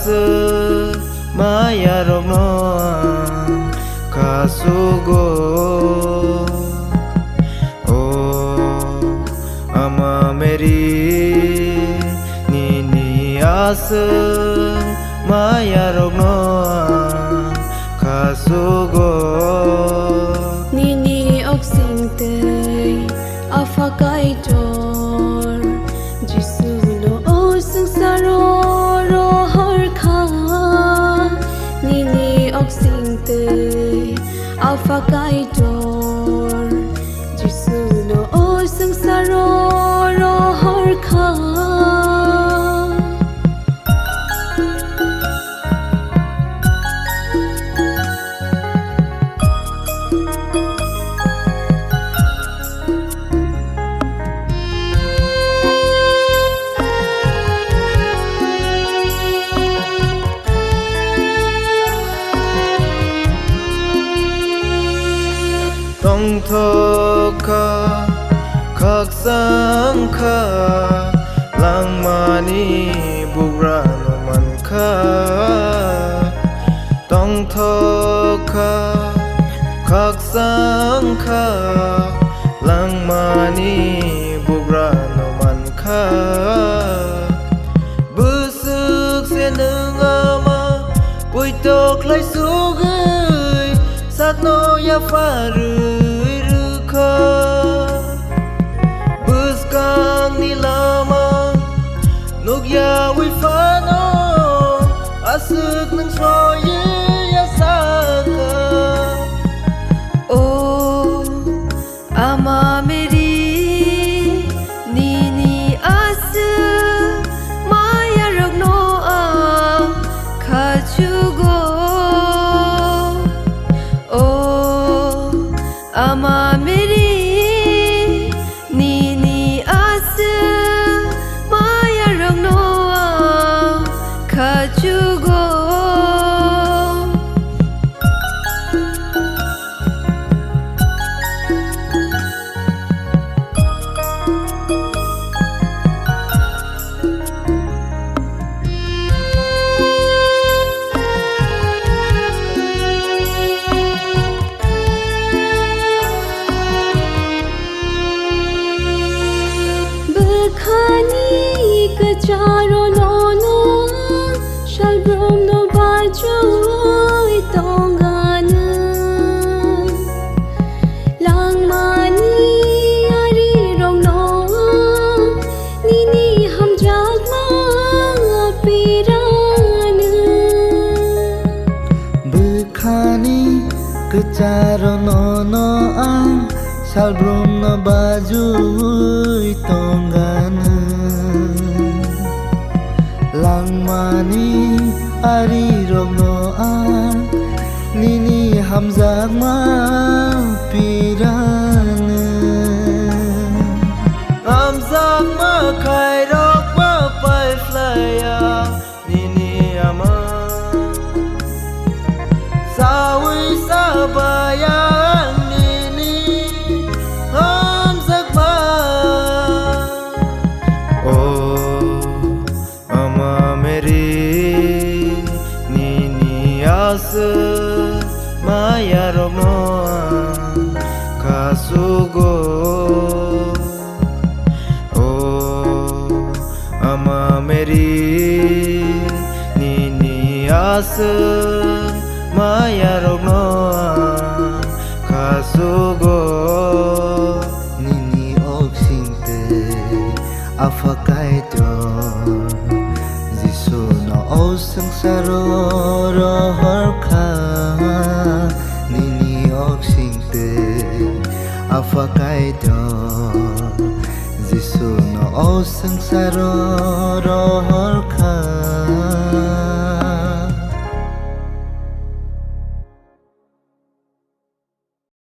ase maya rogno kasugo ama meri nini ase maya rogno kasugo nini oxing te afakai tor Jisu lo o sangsaro ro har kha nini oxing te afakai tor Jisu lo o sangsaro ro har kha tong thoka khak sang kha lang mani bugra no man kha tong thoka khak sang kha lang mani bugra no man kha busuk se nung ama pui tok lai su gơi sát no ya pha rưỡi rư kha bus kang ni lama nuk ya wi pha no asuk nang so ye ya sa ka o ama meri nini asu maya rogno a khachugo ama meri nini asu maya rogno khachugo khani ka charo no no shal brom no bajoi tongana lang mani ari rong no nini ham jag ma pirana bukhani ka charo no no ang shal brom no bajoi tongana lang mani ari rogno an nini hamzak ma pirana hamzak ma khai rok ma pai flaya nini ama sawi sabaya maya rogno kasugo ama meri nini ase maya rogno kasugo nini oxing te afakai tor Jisu no o sangsaro ro har kha nini oxing te afakai tor Jisu no o sangsaro ro har